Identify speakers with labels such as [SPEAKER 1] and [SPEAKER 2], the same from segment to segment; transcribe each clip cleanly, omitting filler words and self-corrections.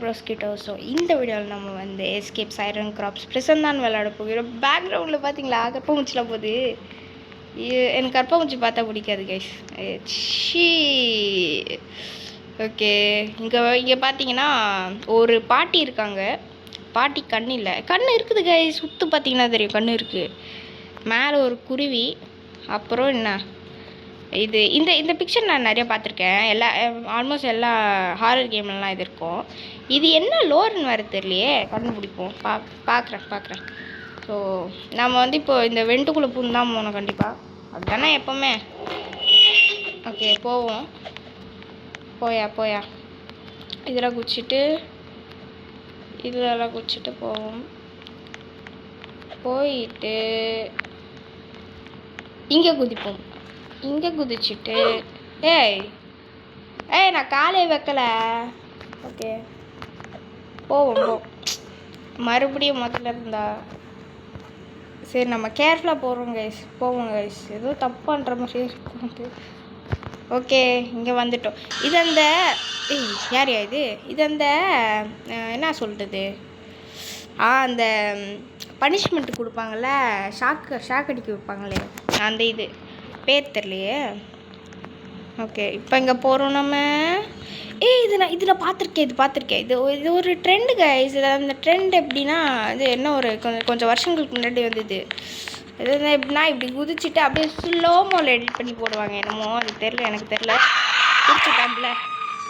[SPEAKER 1] ப்ரோஸ்கிட்டோ. So இந்த வீடியோவில் நம்ம வந்து எஸ்கேப் சைரன் கிராப்ஸ் ப்ரிசன் தான் விளையாட போகிறோம். பேக்ரவுண்டில் பார்த்தீங்களா கற்பூச்சிலாம் போகுது. எனக்கு கற்பூச்சி பார்த்தா பிடிக்காது கைஸ். She okay. இங்கே பார்த்தீங்கன்னா ஒரு பாட்டி இருக்காங்க. பாட்டி கண் இல்லை, கண் இருக்குது கைஸ். சுற்று பார்த்தீங்கன்னா தெரியும் கண் இருக்குது. மேலே ஒரு குருவி. அப்புறம் என்ன இது இந்த பிக்சர் நான் நிறைய பார்த்துருக்கேன். ஆல்மோஸ்ட் எல்லா ஹாரர் கேம்லலாம் இது இருக்கும். இது என்ன லோர்னு வேறு தெரியலையே. கண்டுபிடிப்போம். பார்க்குறேன். ஸோ நம்ம வந்து இப்போது இந்த வெண்டுக்குள்ளே பூந்து தான் போகணும் கண்டிப்பாக. அதுதானே எப்போவுமே. ஓகே போவோம். போயா இதெல்லாம் குச்சிட்டு போவோம். போயிட்டு இங்கே குதிப்போம். இங்கே குதிச்சுட்டு ஏய் நான் காலை வைக்கல. ஓகே போவோம். மறுபடியும் முதல்ல இருந்தா சரி. நம்ம கேர்ஃபுல்லாக போவோம் கைஸ். ஏதோ தப்பு பண்ணுற மாதிரி இருக்கும். ஓகே இங்கே வந்துட்டோம். இது அந்த யாரையா இது அந்த என்ன சொல்கிறது, அந்த பனிஷ்மெண்ட் கொடுப்பாங்கள்ல, ஷாக் அடிக்க வைப்பாங்களே, அந்த இது பேர் தெரியலையே. ஓகே இப்போ இங்கே போகிறோம் நம்ம. இதில் பார்த்துருக்கேன். இது ஒரு ட்ரெண்டு கைஸ். அந்த ட்ரெண்ட் எப்படின்னா, இது என்ன ஒரு கொஞ்சம் வருஷங்களுக்கு முன்னாடி வந்தது. இது எப்படின்னா இப்படி குதிச்சுட்டு அப்படியே ஸ்லோமோவில் எடிட் பண்ணி போடுவாங்க. என்னமோ அது எனக்கு தெரில. குடிச்சுட்டாம்ல.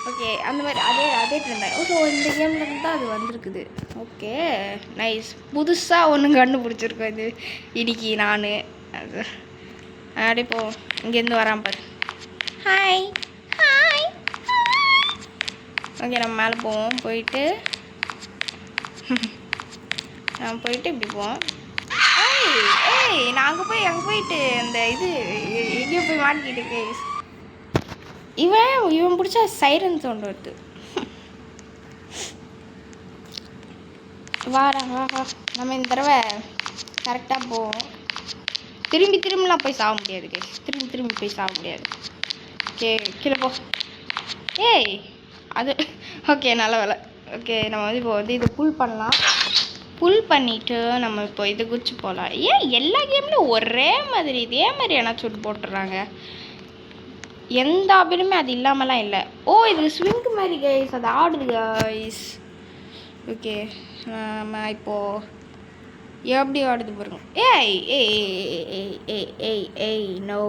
[SPEAKER 1] ஓகே அந்த மாதிரி அதே ட்ரெண்ட். ஸோ இந்த கேம்லேருந்து தான் அது வந்திருக்குது. Okay nice. புதுசாக ஒன்று கண்டுபிடிச்சிருக்கோம் இது இன்னைக்கு நான். அது அப்படி போ. இங்கேருந்து வரான் பாரு. ஹாய். ஓகே நம்ம மேலே போவோம். போயிட்டு இப்படி போவோம். நான் அங்கே போயிட்டு அந்த இது எங்கேயோ போய் மாட்டிக்கிட்டு கேஸ். இவன் பிடிச்சா சைரன் சவுண்ட் வருது. வா நம்ம இந்த தடவை கரெக்டாக போவோம். திரும்பிலாம் போய் சாக முடியாது கேஸ். திரும்பி போய் சாக முடியாது. ஓகே கீழே போ. அது ஓகே நல்ல வேலை. ஓகே நம்ம வந்து இப்போ வந்து இது புல் பண்ணிவிட்டு நம்ம இப்போ இது குச்சி போகலாம். ஏன் எல்லா கேம்லையும் ஒரே மாதிரி இதே மாதிரி ஏன்னாச்சும் போட்டுடுறாங்க. எந்த ஆபிலுமே அது இல்லாமலாம் இல்லை. இது ஸ்விங் மாதிரி கைஸ். அது ஆடுது கைஸ். ஓகே நம்ம இப்போது எப்படி ஆடுது பாருங்க. நோ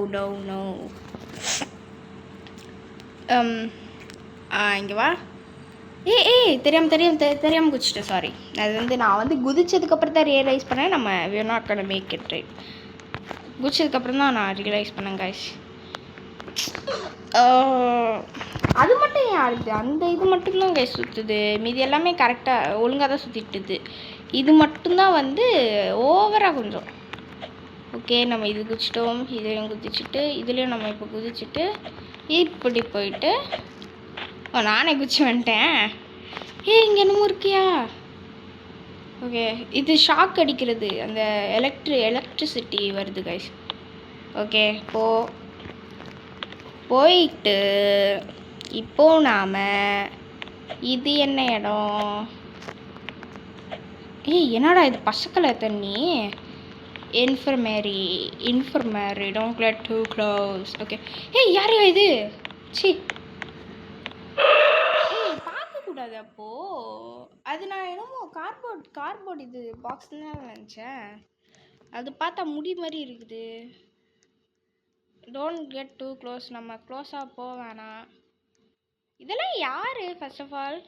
[SPEAKER 1] இங்கே வா. தெரியாமல் குதிச்சிட்டேன். சாரி. அது வந்து நான் வந்து குதிச்சதுக்கப்புறம் தான் ரியலைஸ் பண்ணேன். நம்ம we are not gonna make it right. குதிச்சதுக்கப்புறம் தான் நான் ரியலைஸ் பண்ணேன் கைஸ். அது மட்டும் ஏன் ஆடுது? அந்த இது மட்டும்தான் கைஸ் சுற்றுது. மீதி எல்லாமே கரெக்டாக ஒழுங்காக தான் சுற்றிட்டுது. இது மட்டும்தான் வந்து ஓவராக கொஞ்சம். ஓகே நம்ம இது குதிச்சிட்டோம். இதுலேயும் குதிச்சுட்டு இதுலேயும் நம்ம இப்போ குதிச்சுட்டு இப்படி போயிட்டு நானே குச்சி வந்துட்டேன். இங்கே என்னமோ இருக்கியா? ஓகே இது ஷாக் அடிக்கிறது. அந்த எலக்ட்ரிசிட்டி வருது கைஸ். ஓகே போயிட்டு இப்போ நாம் இது என்ன இடம்? என்னடா இது பசக்கலை தண்ணி. Infirmary don't get too close. Okay யாரையா இது? பார்க்கக்கூடாது. அப்போது அது நான் என்னமோ கார்போர்ட் இது பாக்ஸ் தான் நினச்சேன். அது பார்த்தா முடி மாதிரி இருக்குது. Don't get too close. நம்ம க்ளோஸாக போக வேணாம். இதெல்லாம் யார் ஃபர்ஸ்ட் ஆஃப் ஆல்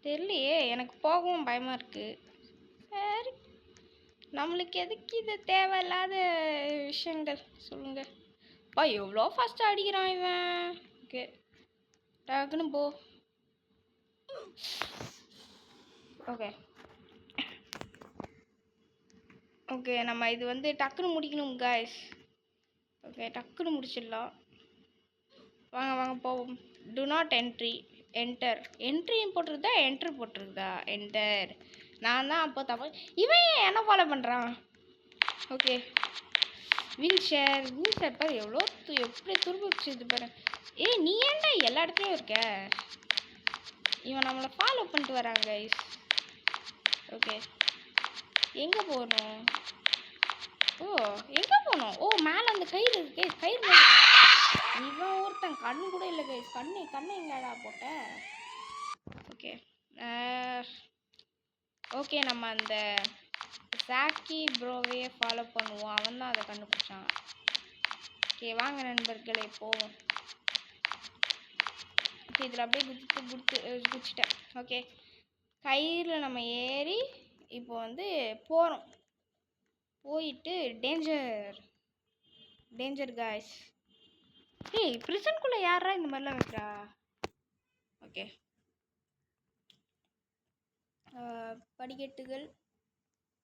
[SPEAKER 1] தெரியலையே. எனக்கு போகவும் பயமாக இருக்குது. சரி நம்மளுக்கு எதுக்கு இது தேவையில்லாத விஷயங்கள் சொல்லுங்கள். எவ்வளோ ஃபஸ்ட்டு அடிக்கிறான் இவன். ஓகே டக்குன்னு போ. ஓகே நம்ம இது வந்து டக்குன்னு முடிக்கணும் கைஸ். ஓகே டக்குன்னு முடிச்சிடலாம். வாங்க போவோம். டு நாட் என்ட்ரியும் போட்டிருக்குதா என்டர். நான் தான் அப்போ தப்பு. இவன் என்ன ஃபாலோ பண்ணுறான்? ஓகே வீல் சேர் பாரு எப்படி துருப்பிச்சு இது பாரு. நீ ஏன்டா எல்லா இடத்துலையும் இருக்க? இவன் நம்மளை ஃபாலோ பண்ணிட்டு வராங்க கைஸ். ஓகே எங்கே போகணும்? ஓ எங்கே போகணும்? ஓ மேலே அந்த கயிறு இருக்கு கைஸ். கயிறு இவன் ஒருத்தன் கண்ணு கூட இல்லை கைஸ். கண்ணு எங்கடா போட்ட? ஓகே ஓகே நம்ம அந்த சாக்கி ப்ரோவையே ஃபாலோ பண்ணுவோம். அவன் தான் அதை கண்டுபிடிச்சான். ஓகே வாங்க நண்பர்களே போவோம். ஓகே இதில் அப்படியே குதிச்சிட்டேன். ஓகே கயிறில் நம்ம ஏறி இப்போ வந்து போகிறோம். போயிட்டு டேஞ்சர் காய்ஸ். ஏய் ப்ரிசன்குள்ளே யாரா இந்த மாதிரிலாம் வைக்கிறா? ஓகே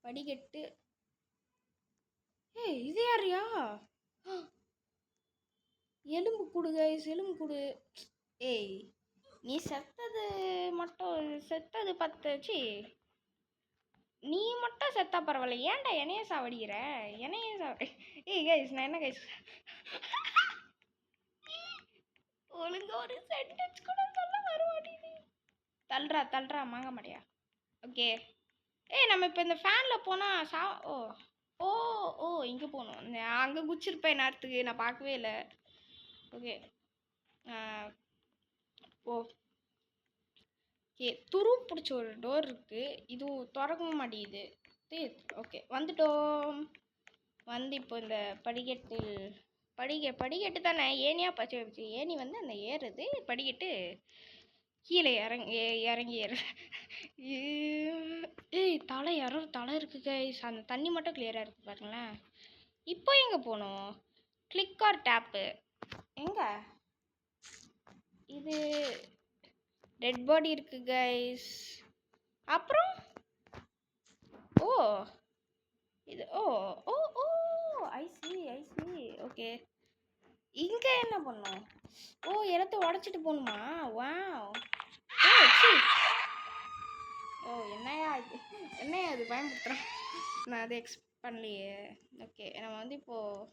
[SPEAKER 1] படிக்கட்டு. ஏய் இது யாரியா? எலும்பு கூடு கைஸ், எலும்பு கூடு. ஏய் நீ செத்தது பத்துச்சு. நீ மட்டும் செத்தா பரவாயில்ல, ஏன்டா என்னைய சாவடிக்கிற? ஏய் கைஸ் நான் என்ன கைஸ் ஒழுங்கா ஒரு சென்டென்ஸ் கூட சொல்ல வரமாட்டேங்குது. தள்ளுறா வாங்க மாட்டியா? ஓகே ஏய் நம்ம இப்போ இந்த ஃபேனில் போனால் ஓ ஓ ஓ இங்கே போகணும். அங்கே குச்சிருப்பேன் நேரத்துக்கு, நான் பார்க்கவே இல்லை. ஓகே ஓ ஓகே துரு பிடிச்ச ஒரு டோர் இருக்குது. இதுவும் திறக்கவும் மாட்டேங்குது. ஓகே வந்துட்டோம். வந்து இப்போ இந்த படிக்கட்டு தானே ஏனியாக பச்சை வச்சு ஏனி வந்து அந்த ஏறுது. படிக்கட்டு கீழே இறங்கி ஏய் தலை இருக்குது கைஸ். அந்த தண்ணி மட்டும் கிளியராக இருக்குது பாருங்களேன். இப்போ எங்கே போகணும்? கிளிக் ஆர் டேப்பு எங்கே? இது டெட் பாடி இருக்குது கைஸ். அப்புறம் ஓ இது ஓ ஓ ஓ ஐ சி ஓகே இங்கே என்ன பண்ணும்? ஓ எல்லாத்தையும் உடச்சிட்டு போகணுமா? வாவ் ஓ என்னையா அது பயன்படுத்துகிறேன். நான் அதை எக்ஸ்பெக்ட் பண்ணலையே. ஓகே நம்ம வந்து இப்போது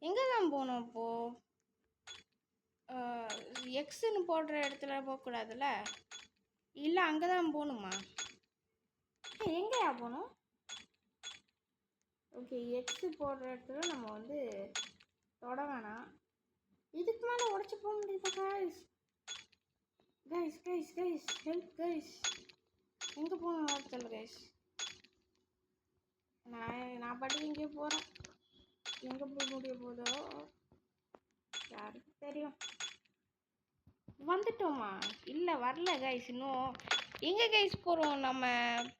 [SPEAKER 1] எங்கே தான் போகணும்? இப்போது எக்ஸுன்னு போடுற இடத்துல போகக்கூடாதுல்ல? இல்லை அங்கே தான் போகணுமா? எங்கேயா போகணும்? ஓகே எக்ஸு போடுற இடத்துல நம்ம வந்து தொட வேணாம். இதுக்கு மேலே உடச்சி போக முடியுதா கைஸ்? Help guys. எங்கே போகணும் இடத்துல கைஸ்? நான் பாட்டுக்கு எங்கேயோ போகிறேன். எங்கே போய் முடிய போதோ யாருக்கு தெரியும். வந்துட்டோமா? இல்லை வரல கைஸ் இன்னும். எங்கே கைஸ் போகிறோம் நம்ம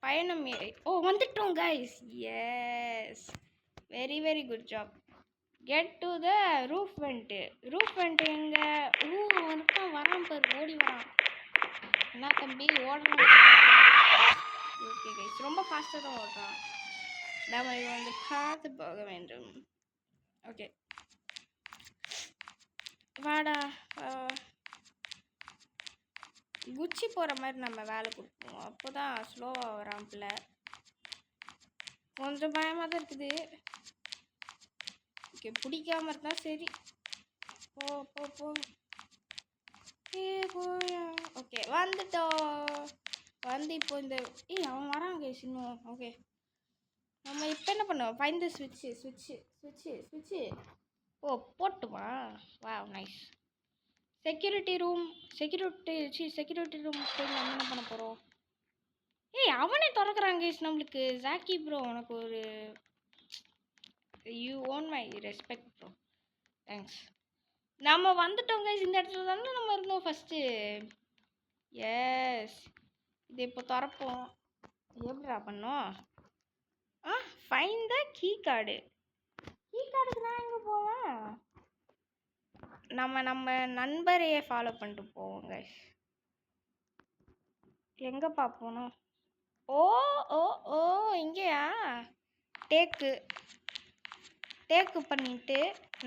[SPEAKER 1] பயணம்? ஓ வந்துட்டோம் guys. Yes very good job. Get to the roof went எங்கே? அவனுக்கு வரான் பாரு, ஓடி வரான். என்ன தம்பி ஓடுறான்? ஓகே கைஸ் ரொம்ப ஃபாஸ்ட்டாக தான் ஓடுறான். நம்ம இதை வந்து பார்த்து போக வேண்டும். ஓகே வாடா குச்சி போகிற மாதிரி நம்ம வேலை கொடுப்போம். அப்போ தான் ஸ்லோவாக வரான் பிள்ளை. கொஞ்சம் பயமாக தான் இருக்குது. ஓகே பிடிக்காம இருந்தா சரி. போ போயா. ஓகே வந்துட்டோம். வந்து இப்போ இந்த அவன் வரான் கைஸ் இன்னும். ஓகே நம்ம இப்போ என்ன பண்ணுவோம்? Find the ஸ்விட்சு. ஓ போட்டுமா? Wow nice. செக்யூரிட்டி ரூம் போய் நம்ம என்ன பண்ண போகிறோம்? அவனே திறக்கிறான் கைஸ் நம்மளுக்கு. ஜாக்கி ப்ரோ உனக்கு ஒரு you own my respect bro, thanks. நம்ம வந்துட்டோம் கைஸ். இந்த இடத்துல தானே நம்ம இருந்தோம் ஃபஸ்ட்டு. எஸ் இது இப்போ திறப்போம். எப்படிடா பண்ணோம்? ஃபைண்ட் த கீ கார்டுக்கு நான் எங்கே போவேன்? நம்ம நண்பரையே ஃபாலோ பண்ணிட்டு போவோம் கைஸ். எங்கே பார்ப்போம்? ஓ ஓ ஓ இங்கேயா? டேக்கு பண்ணிட்டு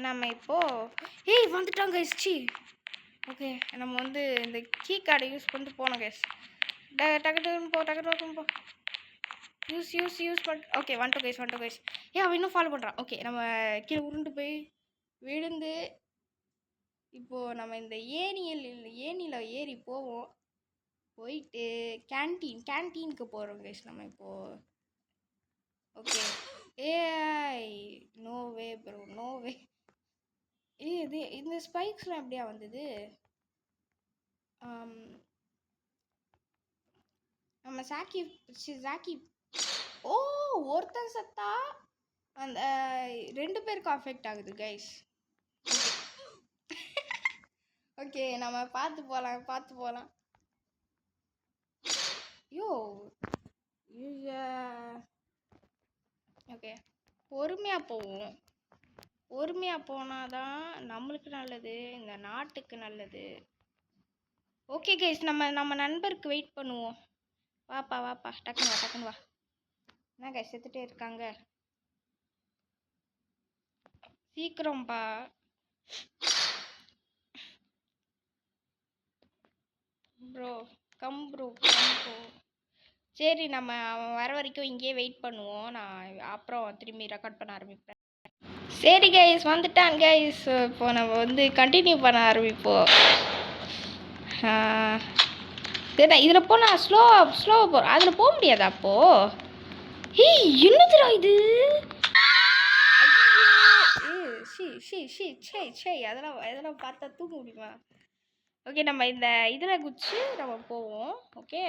[SPEAKER 1] நம்ம இப்போது வந்துட்டோம் கைஸ். ஓகே நம்ம வந்து இந்த கீ கார்டை யூஸ் பண்ணிட்டு போனோம் கைஸ். டக்கு போ யூஸ் பண்ண. ஓகே வந்துட்டோம் கைஸ். அவன் இன்னும் ஃபாலோ பண்ணுறான். ஓகே நம்ம கீழே உருண்டு போய் விழுந்து இப்போது நம்ம இந்த ஏணியில் ஏறி போவோம். போயிட்டு கேன்டீனுக்கு போகிறோம் கைஸ் நம்ம இப்போது. ஓகே. ஏய் no way bro, no way. இது இந்த ஸ்பைக்ஸ்லாம் எப்படியா வந்தது? நம்ம ஜாக்கி. ஓ, ஒருத்தன் சத்தா அந்த 2 பேருக்கு அஃபெக்ட் ஆகுது கைஸ். ஓகே, நம்ம பார்த்து போகலாம். யோ ஓகே, பொறுமையாக போவோம். பொறுமையாக போனாதான் நம்மளுக்கு நல்லது, இந்த நாட்டுக்கு நல்லது. ஓகே கைஸ், நம்ம நண்பருக்கு வெயிட் பண்ணுவோம். வாப்பா டக்குன்னு வா. என்ன கைஸ் செத்துட்டே இருக்காங்க, சீக்கிரம்பா. Bro come bro. சரி, நம்ம அவன் வர வரைக்கும் இங்கேயே வெயிட் பண்ணுவோம். நான் அப்புறம் திரும்பி ரெக்கார்ட் பண்ண ஆரம்பிப்பேன். சரி கைஸ், வந்துட்டான் கைஸ். இப்போ நம்ம வந்து கண்டினியூ பண்ண ஆரம்பிப்போம். சரி, இதில் போனால் ஸ்லோவாக போகிறோம். அதில் போக முடியாதா அப்போ? ஏய், என்னதுடா இது? அதெல்லாம் பார்த்தா தூக்க முடியுமா? ஓகே, நம்ம இந்த இதில் குச்சி நம்ம போவோம். ஓகே,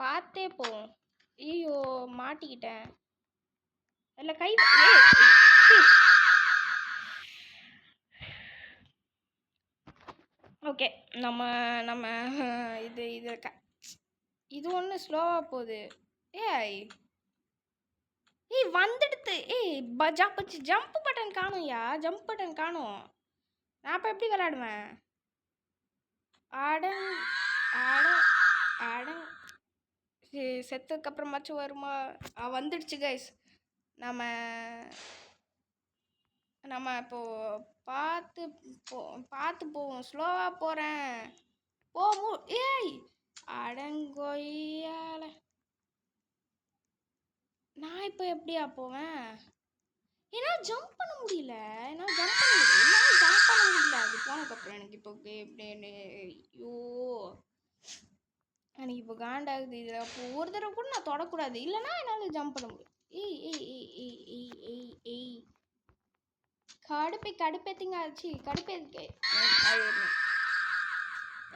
[SPEAKER 1] பார்த்தே போவோம். ஐயோ, மாட்டிக்கிட்டேன். இல்லை கை. ஓகே, நம்ம இது ஒன்று ஸ்லோவாக போகுது. ஏய் வந்துடுத்து. ஜம்ப் பட்டன் காணும்யா. ஜம்ப் பட்டன் காணும். நான் அப்போ எப்படி விளையாடுவேன்? செத்ததுக்கு அப்புறமாச்சும் வருமா? வந்துடுச்சு கைஸ். நம்ம இப்போ பார்த்து போவோம். ஸ்லோவாக போகிறேன். ஏய் அடங்கொய்யால, நான் இப்போ எப்படியா போவேன்? என்னால் ஜம்ப் பண்ண முடியல. அது போனதுக்கப்புறம் எனக்கு இப்போ எப்படின்னு ஐயோ எனக்கு இப்போ காண்டாகுது. இதில் அப்போ ஒரு தடவை கூட நான் தொடக்கூடாது, இல்லைன்னா என்னால் ஜம்ப் பண்ண முடியும். ஏய் கடுப்பேத்திங்க ஆச்சு. கடுப்பேத்துக்கு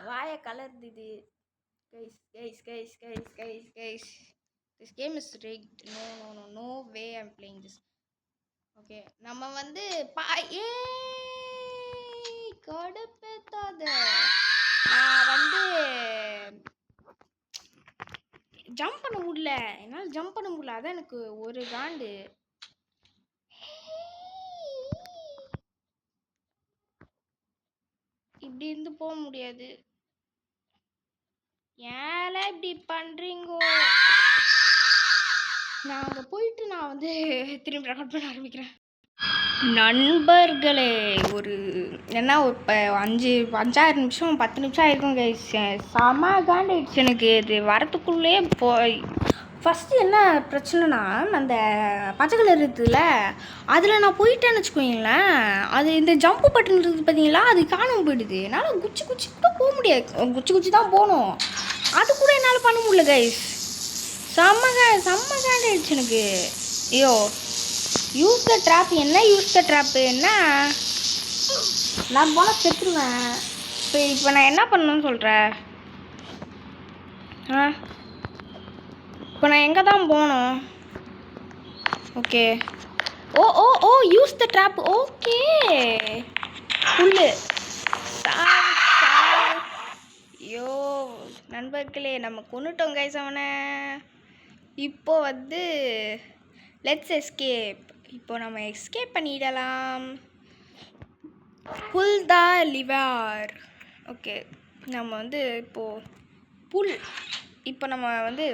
[SPEAKER 1] வாய கலருது இது. Guys, this game is rigged. No way I'm playing this. Okay, நம்ம வந்து கடுப்பேத்தாத. நான் வந்து ஜம்ப் பண்ண முடியல. என்னால் ஜம்ப் பண்ண முடியல. அதான் எனக்கு ஒரு காண்டு. இப்படி இருந்து போக முடியாது. ஏல இப்படி பண்றீங்கோ? நான் அங்கே போயிட்டு நான் வந்து திரும்பி ரெக்கார்ட் பண்ண ஆரம்பிக்கிறேன். நண்பர்களே, ஒரு இப்போ 5-6 நிமிஷம் 10 நிமிஷம் ஆயிருக்கும் கைஸ். செம காண்டாயிடுச்சு எனக்கு. இது வரத்துக்குள்ளே ஃபஸ்ட்டு என்ன பிரச்சனைனா, அந்த பச்சை கலர் இருக்குதுல்ல, அதில் நான் போயிட்டேன்னு வச்சுக்கோங்களேன், அது இந்த ஜம்ப்பு பட்டன் இருக்குது பார்த்தீங்களா, அது காணாமல் போயிடுது. என்னால் குச்சி கூட போக முடியாது. குச்சி தான் போகணும். அது கூட என்னால் பண்ண முடியல கைஸ். செம்ம காண்டாயிடுச்சு எனக்கு. ஐயோ, யூஸ் த ட்ராப். என்ன நான் போனால் செத்துருவேன். இப்போ நான் என்ன பண்ணணும்னு சொல்கிறேன்? இப்போ நான் எங்கே தான் போகணும்? Okay, oh use the trap. Okay, புல்லு. ஐயோ நண்பர்களே, நம்ம கொன்னுட்டோம் கைஸ் அவனை. இப்போ வந்து லெட்ஸ் எஸ்கேப். இப்போ நம்ம எஸ்கேப் பண்ணிடலாம். புல் த லிவர். ஓகே, நம்ம வந்து இப்போது இப்போ நம்ம வந்து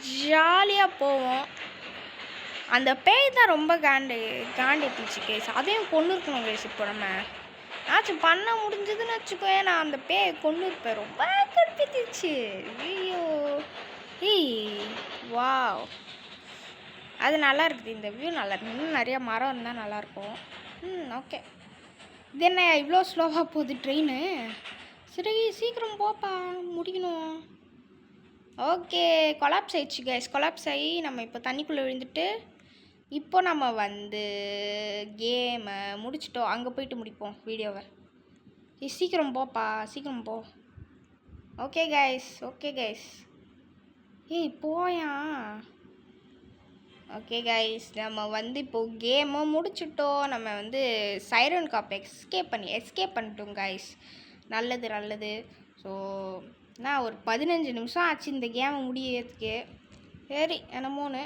[SPEAKER 1] ஜாலியாக போவோம். அந்த பேய் தான் ரொம்ப காண்டேத்துச்சு கேஸ். அதையும் கொண்டு இருக்கணும் கேஸ். இப்போ நம்ம ஆச்சும் பண்ண முடிஞ்சதுன்னு வச்சுக்கோ, நான் அந்த பேயை கொண்டு இருப்பேன். ரொம்ப கடுப்பேத்திச்சு. ஐயோ வாவ், அது நல்லா இருக்குது. இந்த வியூ நல்லா இருக்குது. இன்னும் நிறையா மரம் இருந்தால் நல்லாயிருக்கும். ஓகே, இது என்ன இவ்வளோ ஸ்லோவாக போகுது ட்ரெயின்? சரி சீக்கிரம் போப்பா, முடிக்கணும். ஓகே, கொலாப்ஸ் ஆயிடுச்சு கைஸ். கொலாப்ஸ் ஆகி நம்ம இப்போ தண்ணிக்குள்ளே விழுந்துட்டு இப்போ நம்ம வந்து கேமை முடிச்சிட்டோம். அங்கே போயிட்டு முடிப்போம் வீடியோவை. சீக்கிரம் போப்பா, சீக்கிரம் போ. Okay guys, okay guys. ஏய் போயா. ஓகே கைஸ், நம்ம வந்து இப்போது கேமை முடிச்சுட்டோம். நம்ம வந்து சைரன் காப் எஸ்கேப் பண்ணிட்டோம் கைஸ். நல்லது நல்லது. ஸோ நான் ஒரு 15 நிமிஷம் ஆச்சு இந்த கேமை முடியறதுக்கு. சரி என்னமோன்னு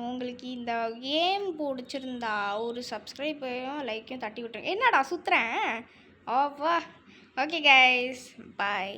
[SPEAKER 1] உங்களுக்கு இந்த கேம் பிடிச்சிருந்தா ஒரு சப்ஸ்கிரைபையும் லைக்கையும் தட்டி விட்டுருங்க. என்னடா சுற்றுறேன். ஓப்பா. ஓகே கைஸ், பாய்.